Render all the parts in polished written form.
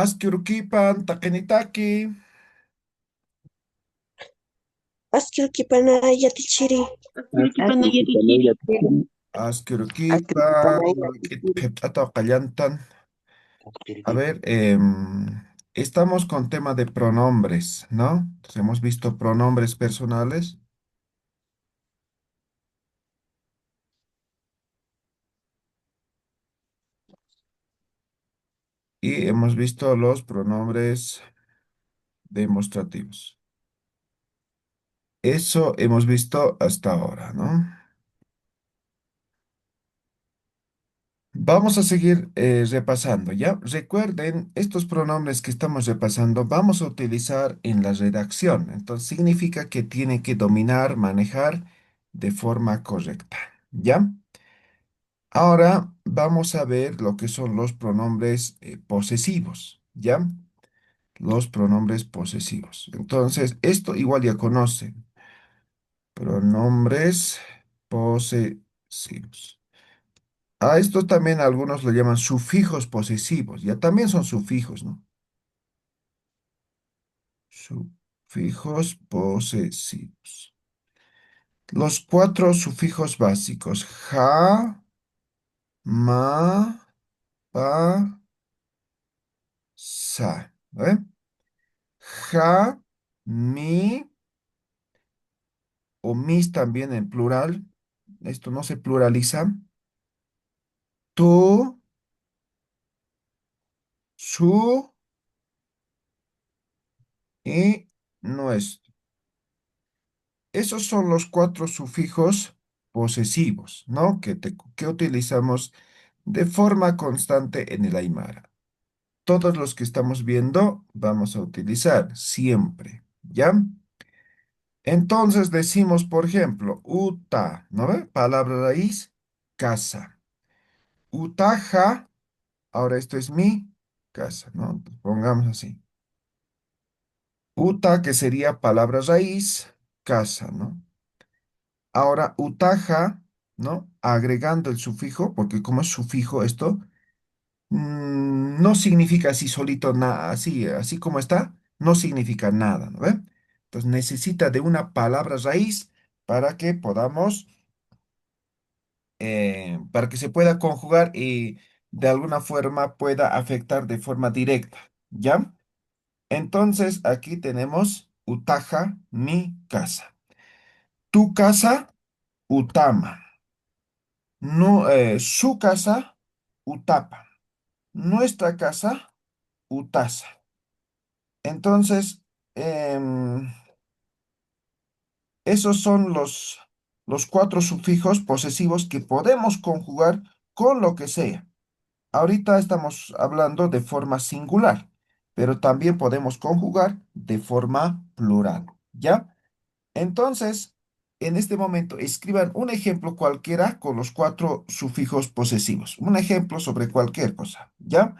Askirukipan, takenitaki, Askilkipana yatichiri. Askipanayatichin. Askirukipa, Askilkipana yatichiri. Qit'ata qallantan. A ver, estamos con tema de pronombres, ¿no? Entonces, hemos visto pronombres personales y hemos visto los pronombres demostrativos. Eso hemos visto hasta ahora, ¿no? Vamos a seguir repasando, ¿ya? Recuerden, estos pronombres que estamos repasando vamos a utilizar en la redacción. Entonces, significa que tienen que dominar, manejar de forma correcta, ¿ya? Ahora vamos a ver lo que son los pronombres posesivos, ¿ya? Los pronombres posesivos. Entonces, esto igual ya conocen. Pronombres posesivos. A esto también algunos lo llaman sufijos posesivos. Ya también son sufijos, ¿no? Sufijos posesivos. Los cuatro sufijos básicos. Ja, ma, pa, sa. ¿Eh? Ja, mi o mis también en plural. Esto no se pluraliza. Tú, su y nuestro. Esos son los cuatro sufijos posesivos, ¿no? Que utilizamos de forma constante en el Aymara. Todos los que estamos viendo vamos a utilizar siempre, ¿ya? Entonces decimos, por ejemplo, uta, ¿no ve? Palabra raíz, casa. Utaja, ahora esto es mi casa, ¿no? Entonces, pongamos así. Uta, que sería palabra raíz, casa, ¿no? Ahora, utaja, ¿no? Agregando el sufijo, porque como es sufijo esto, no significa así solito, nada, así como está, no significa nada, ¿no ve? Entonces necesita de una palabra raíz para que podamos, para que se pueda conjugar y de alguna forma pueda afectar de forma directa, ¿ya? Entonces aquí tenemos utaja, mi casa. Tu casa, utama. No, su casa, utapa. Nuestra casa, utasa. Entonces, em, esos son los cuatro sufijos posesivos que podemos conjugar con lo que sea. Ahorita estamos hablando de forma singular, pero también podemos conjugar de forma plural, ¿ya? Entonces, en este momento, escriban un ejemplo cualquiera con los cuatro sufijos posesivos. Un ejemplo sobre cualquier cosa, ¿ya?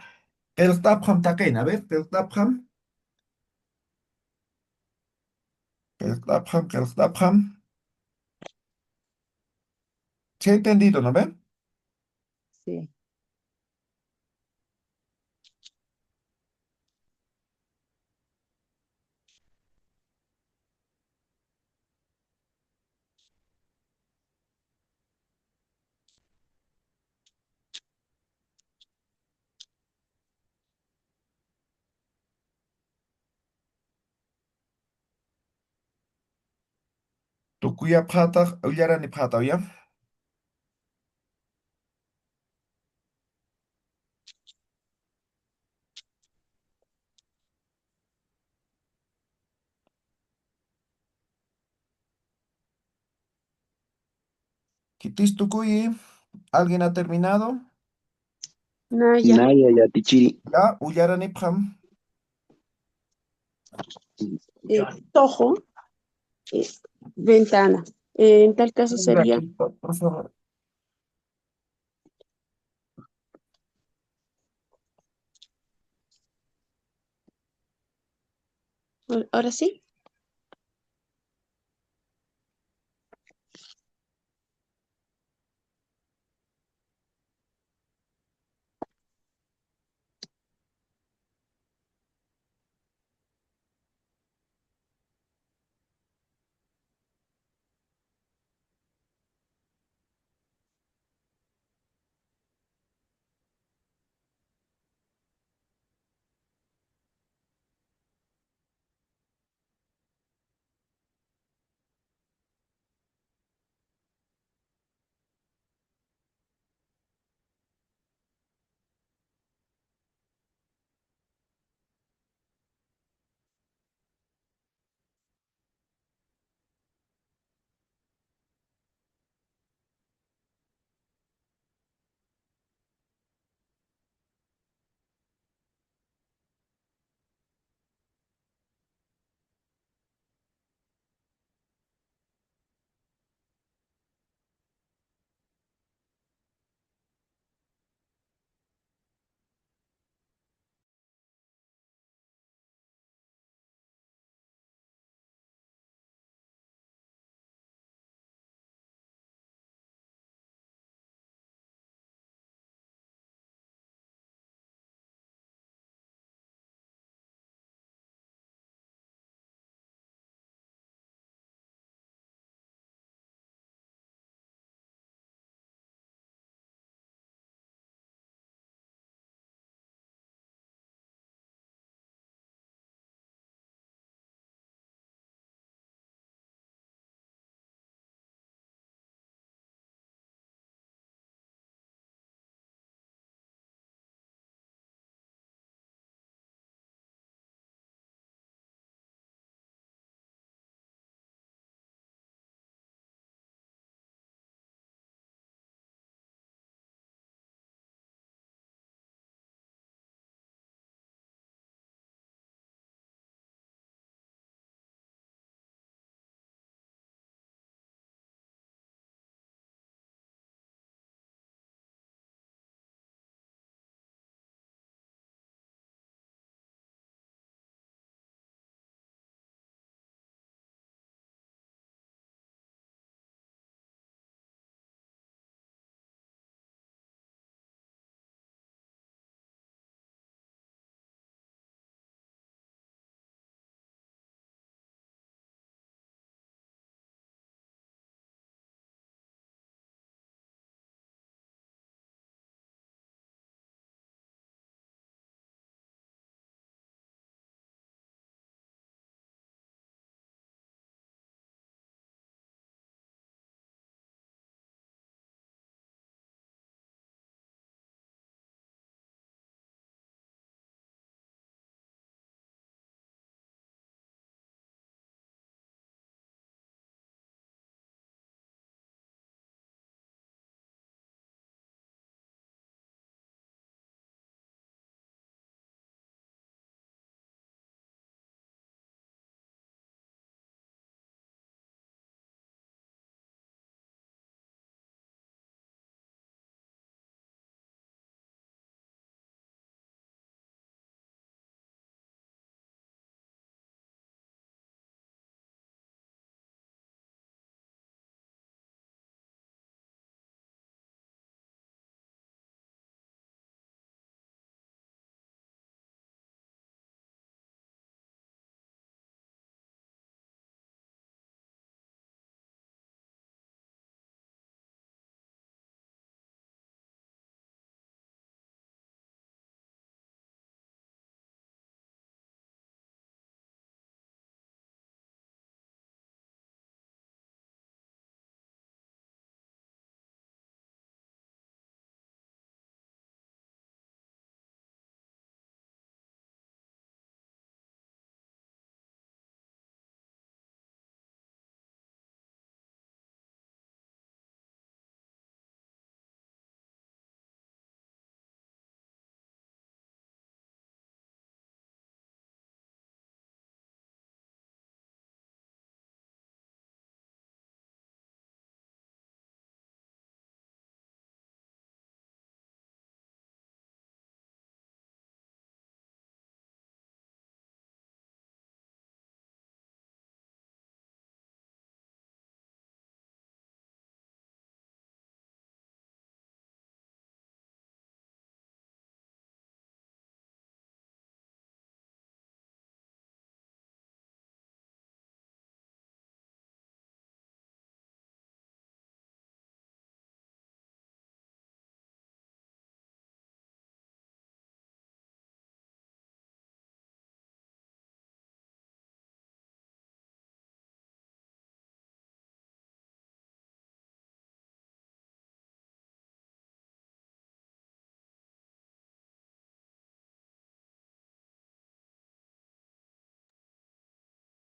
El tapham taken, a ver, el tapham, el tapham, el tapham. ¿Se ha entendido, no ve? Sí. Tukuya pata, uyarani pata, ¿ya? Kitis tukuyi, ¿alguien ha terminado? Naya. Naya yatichiri. Ya, uyarani pham. Tojo, eh, ventana. En tal caso Venga sería, aquí, por favor. ahora sí.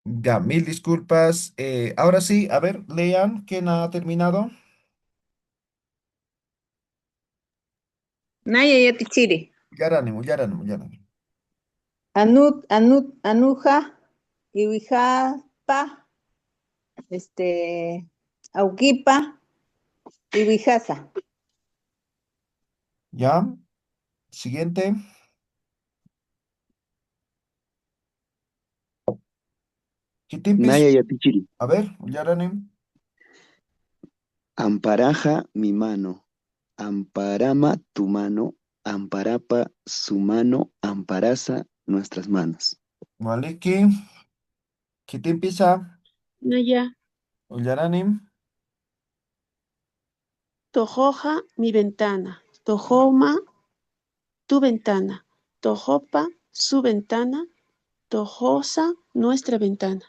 Ya, mil disculpas. Ahora sí, a ver, lean, ¿quién ha terminado? Naya Yatichiri. Yaránimo, yaránimo, yaránimo. Anuja, Iwijapa, Auquipa, Iwijasa. Ya, siguiente. Chitimpis. Naya Yatichiri. A ver, yaranim. Amparaja mi mano. Amparama tu mano. Amparapa su mano. Amparaza nuestras manos. Maliki. Chitimpisa. Naya, Yaranim. tojoja mi ventana, tojoma tu ventana, tojopa su ventana, tojosa nuestra ventana.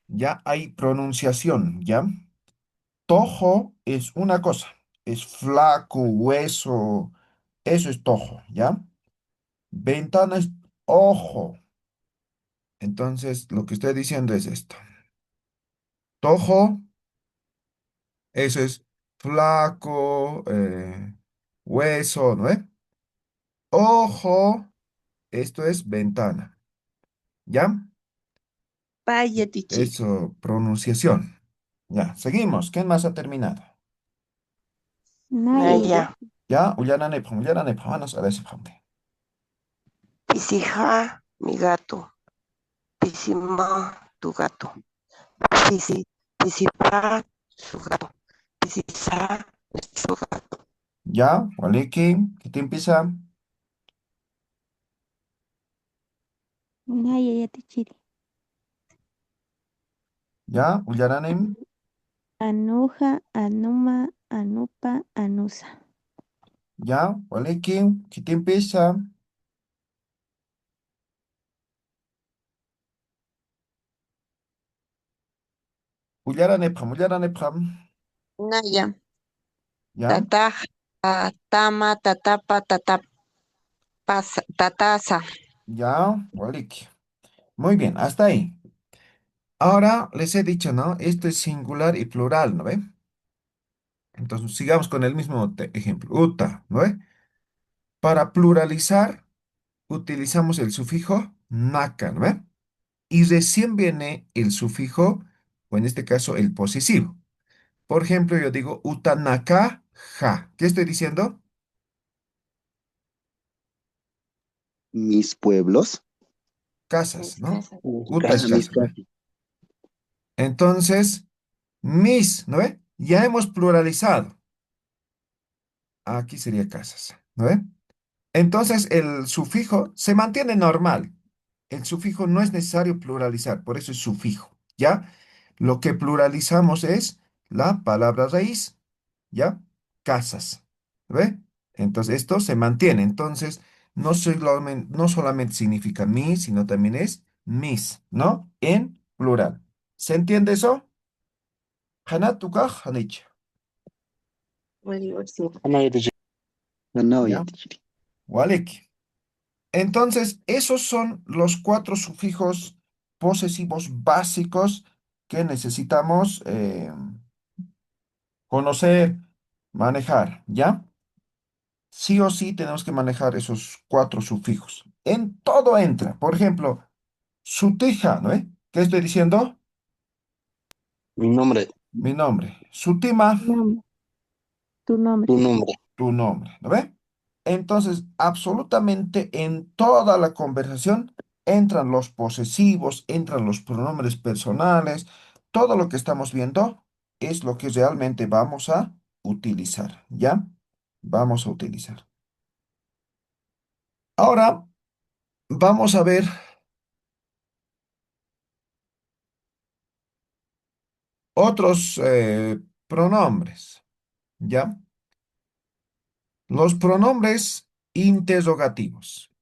Ya hay pronunciación, ¿ya? Tojo es una cosa, es flaco, hueso, eso es tojo, ¿ya? Ventana es ojo. Entonces, lo que estoy diciendo es esto. Tojo, eso es flaco, hueso, ¿no es? Ojo, esto es ventana, ¿ya? Vaya tichiri. Eso, pronunciación. Ya, seguimos. ¿Quién más ha terminado? Naya, Naya, Ya, Ullana Nepal, manos a ver si puede. Pisija, mi gato. Pisima, tu gato. Pisi, Pisipa, su gato. Pisisa, su gato. Ya, Waliki, ¿qué te empieza? Naya Yatichiri. Ya, Ullananim. Anuja, Anuma, Anupa, Anusa. Ya, Waliki, ¿qué te empieza? Ullana Nepal. Naya, Ya, Tata, Tama, Tatapa, Tatasa. ya, Waliki. Muy bien, hasta ahí. Ahora les he dicho, ¿no? Esto es singular y plural, ¿no ve? Entonces, sigamos con el mismo ejemplo. Uta, ¿no ve? Para pluralizar, utilizamos el sufijo naka, ¿no ve? Y recién viene el sufijo, o en este caso, el posesivo. Por ejemplo, yo digo utanaka ja. ¿Qué estoy diciendo? Mis pueblos. Casas, Mis ¿no? casas. Uta es Mis casa, ¿no ve? casas. Entonces, mis, ¿no ve? Ya hemos pluralizado. Aquí sería casas, ¿no ve? Entonces, el sufijo se mantiene normal. El sufijo no es necesario pluralizar, por eso es sufijo, ¿ya? Lo que pluralizamos es la palabra raíz, ¿ya? Casas, ¿ve? Entonces, esto se mantiene. Entonces, no solamente significa mi, sino también es mis, ¿no? En plural. ¿Se entiende eso? Hanatuka, hanich, Naya ¿ya? Yatichiri. Walik. Entonces, esos son los cuatro sufijos posesivos básicos que necesitamos conocer, manejar, ¿ya? Sí o sí tenemos que manejar esos cuatro sufijos. En todo entra. Por ejemplo, sutija, ¿no? ¿Qué estoy diciendo? Mi nombre, Mi nombre. Sutima, Nombre, tu nombre. tu nombre. tu nombre, ¿no ve? Entonces, absolutamente en toda la conversación entran los posesivos, entran los pronombres personales, todo lo que estamos viendo es lo que realmente vamos a utilizar, ¿ya? Vamos a utilizar. Ahora vamos a ver otros pronombres, ¿ya? Los pronombres interrogativos.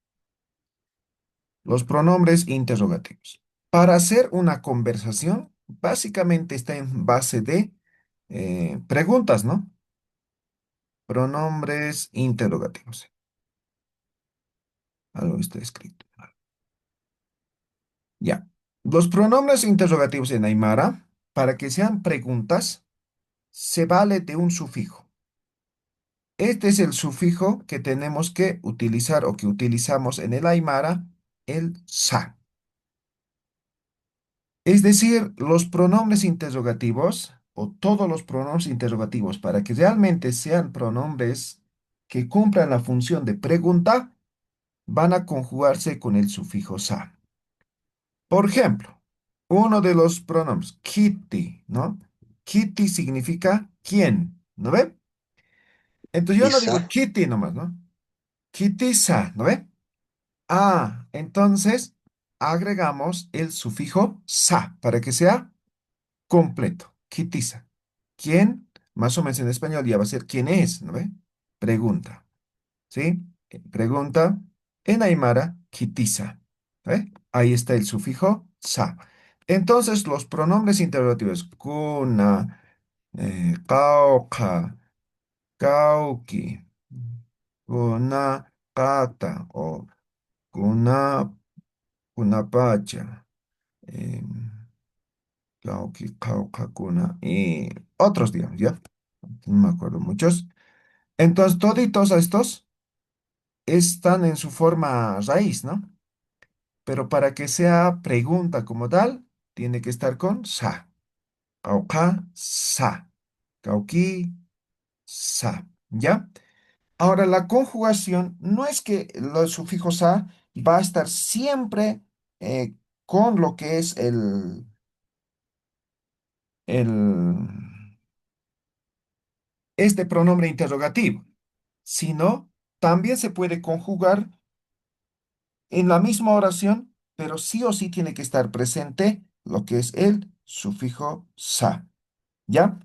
Los pronombres interrogativos. Para hacer una conversación, básicamente está en base de preguntas, ¿no? Pronombres interrogativos. Algo está escrito. Ya. Los pronombres interrogativos en Aymara, para que sean preguntas, se vale de un sufijo. Este es el sufijo que tenemos que utilizar o que utilizamos en el Aymara, el sa. Es decir, los pronombres interrogativos o todos los pronombres interrogativos, para que realmente sean pronombres que cumplan la función de pregunta, van a conjugarse con el sufijo sa. Por ejemplo, uno de los pronombres, kitty, ¿no? Kitty significa quién, ¿no ve? Entonces yo no digo Isa, kitty nomás, ¿no? Kitty sa, ¿no ve? Ah, entonces agregamos el sufijo sa para que sea completo. Kitisa. ¿Quién? Más o menos en español ya va a ser quién es, ¿no ve? Pregunta, ¿sí? Pregunta en Aymara, kitisa. ¿Ve? Ahí está el sufijo sa. Entonces, los pronombres interrogativos, kuna, kauka, kauki, kuna, kata, o kuna, kunapacha, em, kauki, kauka, kuna, y otros, digamos, ¿ya? No me acuerdo muchos. Entonces, toditos estos están en su forma raíz, ¿no? Pero para que sea pregunta como tal, tiene que estar con sa. Kauka, sa. Kauki, sa. ¿Ya? Ahora, la conjugación no es que el sufijo sa va a estar siempre con lo que es el, este pronombre interrogativo, sino también se puede conjugar en la misma oración, pero sí o sí tiene que estar presente lo que es el sufijo sa. ¿Ya?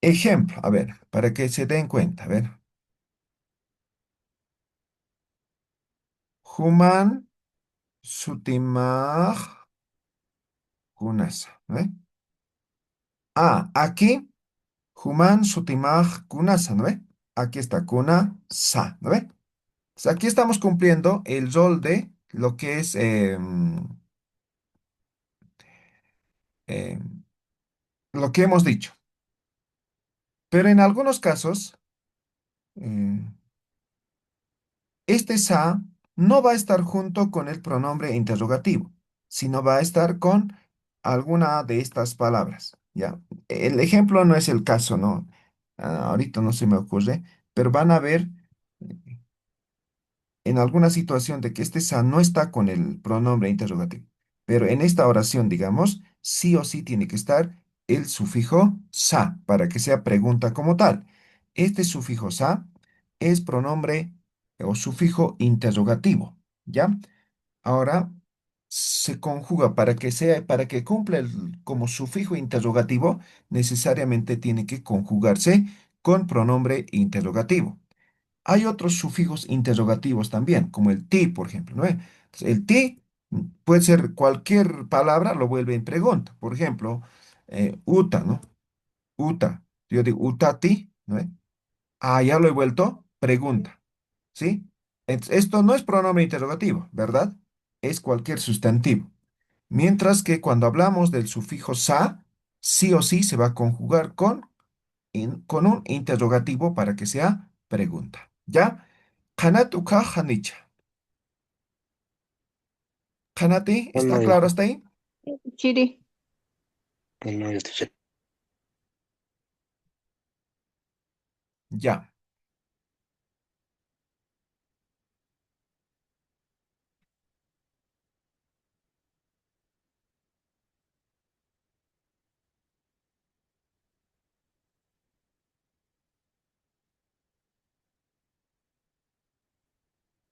Ejemplo, a ver, para que se den cuenta, a ver. Human sutimaj kunasa. ¿Ve? Ah, aquí, human sutimaj kunasa, ¿no ve? Aquí está kuna sa, ¿no ve? Entonces, aquí estamos cumpliendo el rol de lo que es lo que hemos dicho. Pero en algunos casos, eh, este sa no va a estar junto con el pronombre interrogativo, sino va a estar con alguna de estas palabras, ¿ya? El ejemplo no es el caso, ¿no? Ahorita no se me ocurre, pero van a ver en alguna situación de que este sa no está con el pronombre interrogativo. Pero en esta oración, digamos, sí o sí tiene que estar el sufijo sa para que sea pregunta como tal. Este sufijo sa es pronombre o sufijo interrogativo, ¿ya? Ahora se conjuga para que sea, para que cumpla como sufijo interrogativo, necesariamente tiene que conjugarse con pronombre interrogativo. Hay otros sufijos interrogativos también, como el ti, por ejemplo, ¿no? Entonces, el ti puede ser cualquier palabra, lo vuelve en pregunta. Por ejemplo, uta, ¿no? Uta. Yo digo utati, ¿no? Ah, ya lo he vuelto pregunta, ¿sí? Esto no es pronombre interrogativo, ¿verdad? Es cualquier sustantivo. Mientras que cuando hablamos del sufijo sa, sí o sí se va a conjugar con un interrogativo para que sea pregunta. ¿Ya? Kanatuka hanicha. Kanati, ¿está no, claro hasta ahí? Chiri. no, yo te Ya,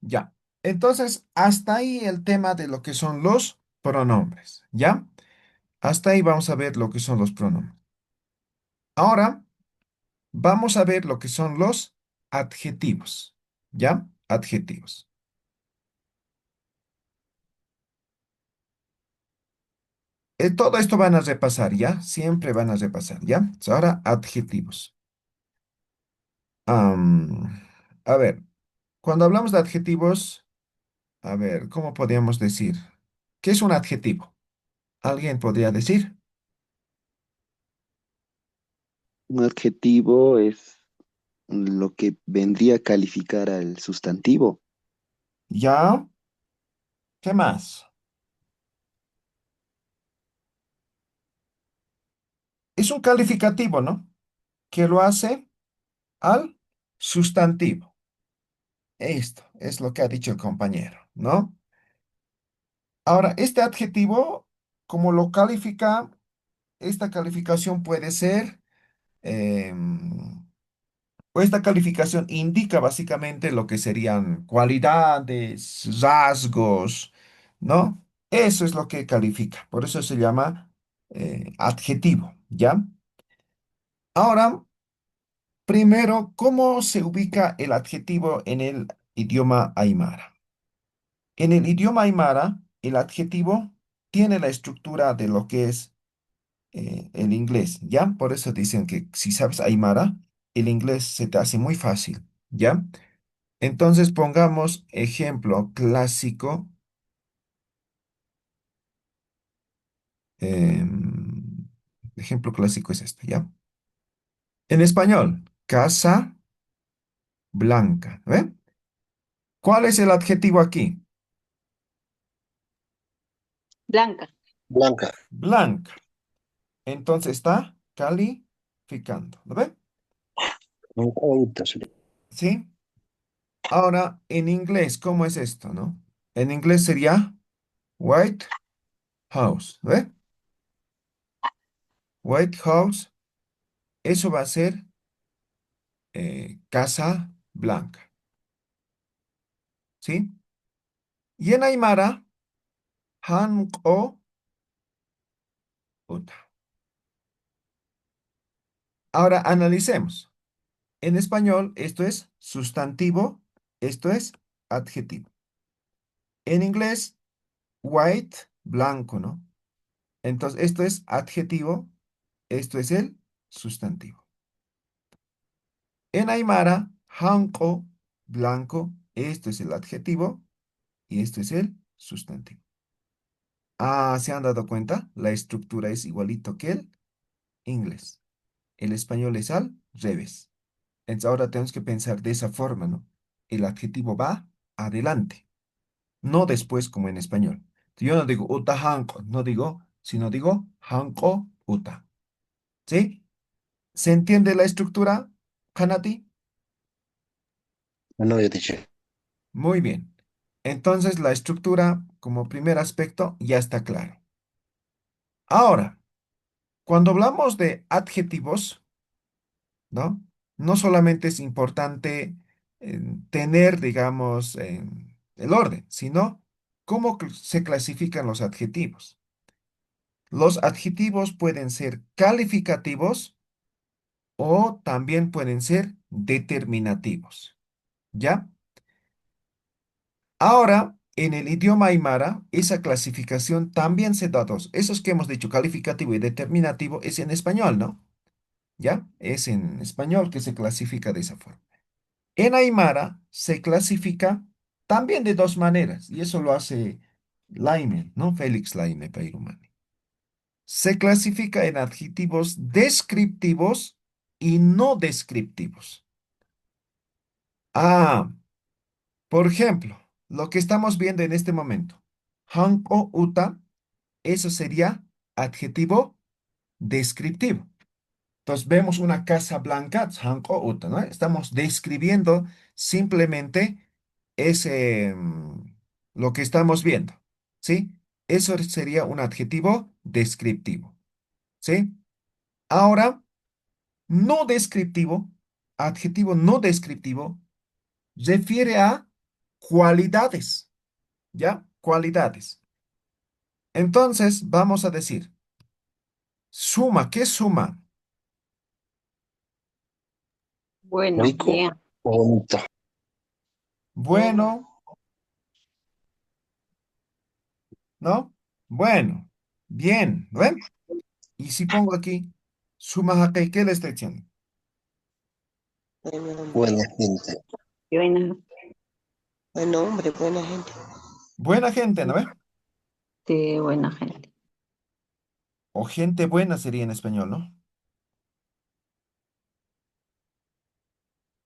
ya. Entonces, hasta ahí el tema de lo que son los pronombres. ¿Ya? Hasta ahí vamos a ver lo que son los pronombres. Ahora vamos a ver lo que son los adjetivos. ¿Ya? Adjetivos. Todo esto van a repasar, ¿ya? Siempre van a repasar, ¿ya? Entonces, ahora, adjetivos. Am, a ver, cuando hablamos de adjetivos, a ver, ¿cómo podríamos decir? ¿Qué es un adjetivo? ¿Alguien podría decir? Un adjetivo es lo que vendría a calificar al sustantivo. ¿Ya? ¿Qué más? Es un calificativo, ¿no? Que lo hace al sustantivo. Esto es lo que ha dicho el compañero, ¿no? Ahora, este adjetivo, como lo califica, esta calificación puede ser, o esta calificación indica básicamente lo que serían cualidades, rasgos, ¿no? Eso es lo que califica. Por eso se llama adjetivo, ¿ya? Ahora, primero, ¿cómo se ubica el adjetivo en el idioma aymara? En el idioma aymara, el adjetivo tiene la estructura de lo que es el inglés, ¿ya? Por eso dicen que si sabes aymara, el inglés se te hace muy fácil, ¿ya? Entonces pongamos ejemplo clásico. em, Ejemplo clásico es este, ¿ya? En español, casa blanca, ¿ve? ¿Cuál es el adjetivo aquí? Blanca. Blanca. Blanca. Entonces está calificando, ¿lo ve? Nunca oído sería. ¿Sí? Ahora, en inglés, ¿cómo es esto, no? En inglés sería White House, ¿ve? White House, eso va a ser Casa Blanca, ¿sí? Y en Aymara, Hanko Uta. Ahora analicemos. En español, esto es sustantivo, esto es adjetivo. En inglés, white, blanco, ¿no? Entonces, esto es adjetivo, esto es el sustantivo. En Aymara, hanko, blanco, esto es el adjetivo y esto es el sustantivo. Ah, ¿se han dado cuenta? La estructura es igualito que el inglés. El español es al revés. Entonces ahora tenemos que pensar de esa forma, ¿no? El adjetivo va adelante, no después como en español. Yo no digo uta hanko, no digo, sino digo hanko uta. ¿Sí? ¿Se entiende la estructura, Hanati? No, yo teacher. Muy bien. Entonces la estructura como primer aspecto ya está claro. Ahora, cuando hablamos de adjetivos, ¿no? No solamente es importante tener, digamos, el orden, sino cómo se clasifican los adjetivos. Los adjetivos pueden ser calificativos o también pueden ser determinativos, ¿ya? Ahora, en el idioma aymara, esa clasificación también se da dos. Esos que hemos dicho, calificativo y determinativo, es en español, ¿no? ¿Ya? Es en español que se clasifica de esa forma. En Aymara se clasifica también de dos maneras, y eso lo hace Laime, ¿no? Félix Laime Peirumani. Se clasifica en adjetivos descriptivos y no descriptivos. Ah, por ejemplo, lo que estamos viendo en este momento, hanko uta, eso sería adjetivo descriptivo. Entonces vemos una casa blanca, hanko uta, ¿no? Estamos describiendo simplemente ese, lo que estamos viendo, ¿sí? Eso sería un adjetivo descriptivo, ¿sí? Ahora, no descriptivo, adjetivo no descriptivo, refiere a cualidades, ¿ya? Cualidades. Entonces, vamos a decir, suma, ¿qué suma? Bueno, Rico bien. o bonito. Bueno. Bueno, ¿no? Bueno, bien, ¿no ven? Y si pongo aquí, suma jaque, ¿qué le estoy diciendo? Buen hombre. Buena gente. Bueno, Buen hombre, buena gente. Buena gente, ¿no ve? sí, buena gente. O gente buena sería en español, ¿no?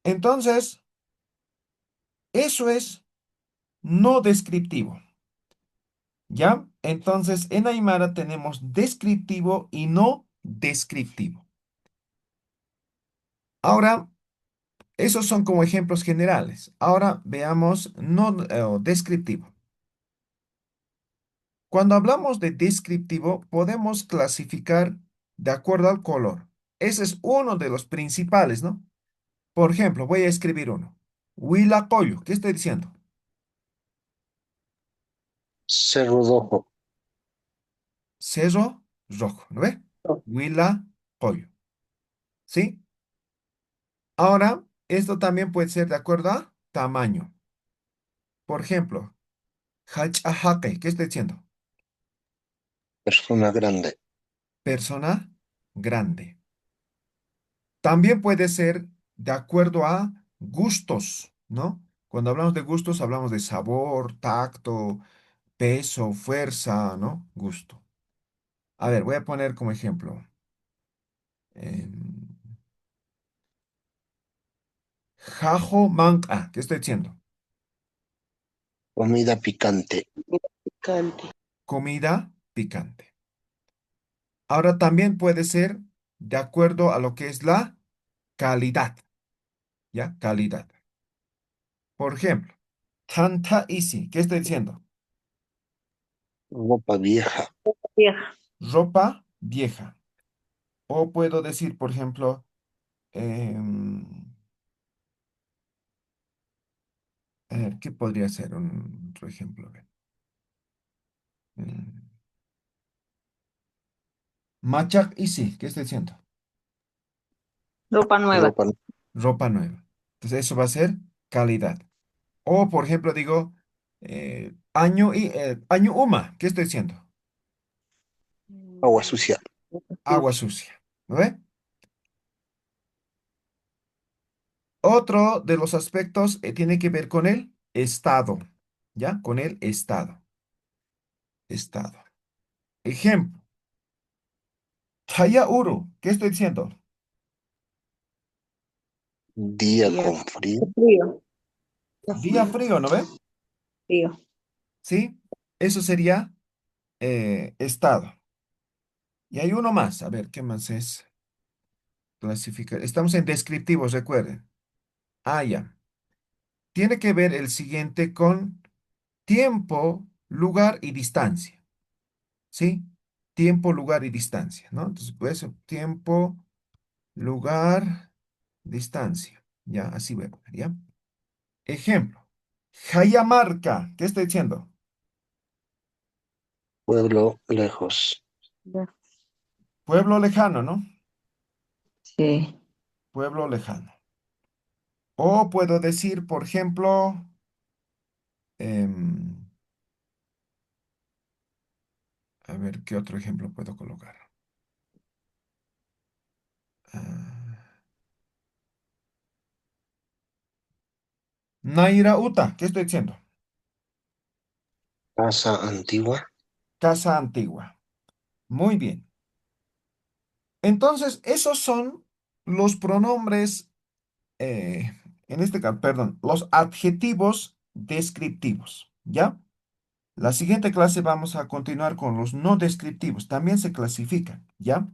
Entonces, eso es no descriptivo. ¿Ya? Entonces, en Aymara tenemos descriptivo y no descriptivo. Ahora, esos son como ejemplos generales. Ahora veamos no descriptivo. Cuando hablamos de descriptivo, podemos clasificar de acuerdo al color. Ese es uno de los principales, ¿no? Por ejemplo, voy a escribir uno. Huilacoyo, ¿qué estoy diciendo? Cerro Rojo. Cerro rojo, ¿no ve? Huilacoyo, ¿sí? Ahora, esto también puede ser de acuerdo a tamaño. Por ejemplo, hachahake, ¿qué estoy diciendo? Persona grande. Persona grande. También puede ser de acuerdo a gustos, ¿no? Cuando hablamos de gustos, hablamos de sabor, tacto, peso, fuerza, ¿no? Gusto. A ver, voy a poner como ejemplo. em, Jajo manca, ¿qué estoy diciendo? Comida picante. Picante. Comida picante. Ahora también puede ser de acuerdo a lo que es la calidad, ¿ya? Calidad. Por ejemplo, tanta easy, ¿qué estoy diciendo? Ropa vieja. Vieja. Ropa vieja. O puedo decir, por ejemplo, em, a ver, ¿qué podría ser un otro ejemplo? A ver. em, Machak easy, ¿qué estoy diciendo? Ropa nueva. Ropa Ropa nueva. Entonces eso va a ser calidad. O, por ejemplo, digo, año UMA, ¿qué estoy diciendo? agua sucia. Agua sucia. ¿No ve? Otro de los aspectos tiene que ver con el estado, ¿ya? Con el estado. Estado. Ejemplo, Chaya Uru, ¿qué estoy diciendo? Día Día con frío. Frío. Día frío, ¿no ve? Frío. ¿Sí? Eso sería estado. Y hay uno más, a ver, ¿qué más es? Clasificar. Estamos en descriptivos, recuerden. Ah, ya. Tiene que ver el siguiente con tiempo, lugar y distancia. ¿Sí? Tiempo, lugar y distancia, ¿no? Entonces, pues, tiempo, lugar, distancia. Ya, así voy a poner, ¿ya? Ejemplo. Jayamarca, ¿qué estoy diciendo? Pueblo lejos. Ya. Pueblo lejano, ¿no? Sí. Pueblo lejano. O puedo decir, por ejemplo, em, a ver, ¿qué otro ejemplo puedo colocar? Ah, Naira Uta, ¿qué estoy diciendo? Casa antigua. Casa antigua. Muy bien. Entonces, esos son los pronombres, en este caso, perdón, los adjetivos descriptivos, ¿ya? La siguiente clase vamos a continuar con los no descriptivos. También se clasifican, ¿ya?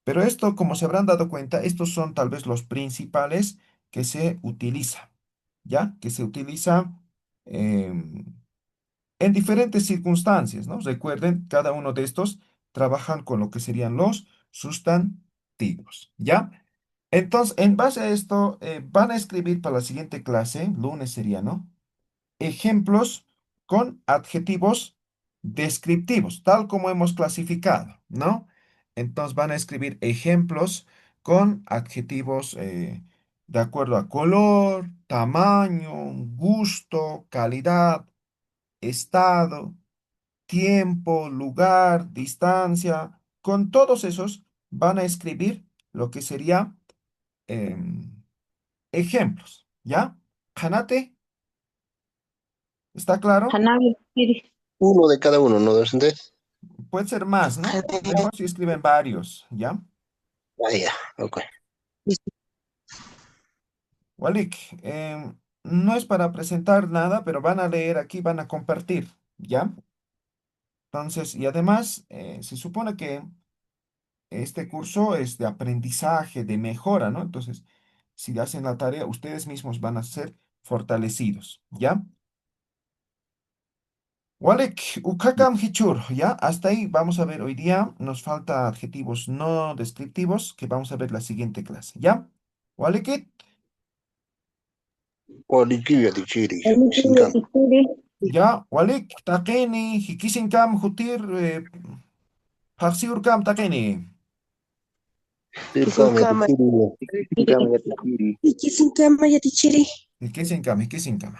Pero esto, como se habrán dado cuenta, estos son tal vez los principales que se utilizan, ¿ya? Que se utiliza em, en diferentes circunstancias, ¿no? Recuerden, cada uno de estos trabajan con lo que serían los sustantivos, ¿ya? Entonces, en base a esto, van a escribir para la siguiente clase, lunes sería, ¿no? Ejemplos con adjetivos descriptivos, tal como hemos clasificado, ¿no? Entonces van a escribir ejemplos con adjetivos de acuerdo a color, tamaño, gusto, calidad, estado, tiempo, lugar, distancia. Con todos esos van a escribir lo que sería em, ejemplos, ¿ya? Hanate, ¿está claro? Hanabi. Uno de cada uno, ¿no, docente? Puede ser más, ¿no? Jade, Mejor si escriben varios, ¿ya? Vaya, ok. Walik, no es para presentar nada, pero van a leer aquí, van a compartir, ¿ya? Entonces, y además, se supone que este curso es de aprendizaje, de mejora, ¿no? Entonces, si hacen la tarea, ustedes mismos van a ser fortalecidos, ¿ya? Walik, ukakam hichur, ¿ya? Hasta ahí vamos a ver hoy día. Nos falta adjetivos no descriptivos que vamos a ver la siguiente clase, ¿ya? Walikit, Walikiya tichiri. Walikiya Sinkam. tichiri. ya, Walik, taqini, hikisinkam hutir, haksiurkam taqini. Sirkam ya Kisinkama, tichiri. Ikisinkama yatichiri. Ikisinkama Yatichiri. Hikisinkam, hikisinkam.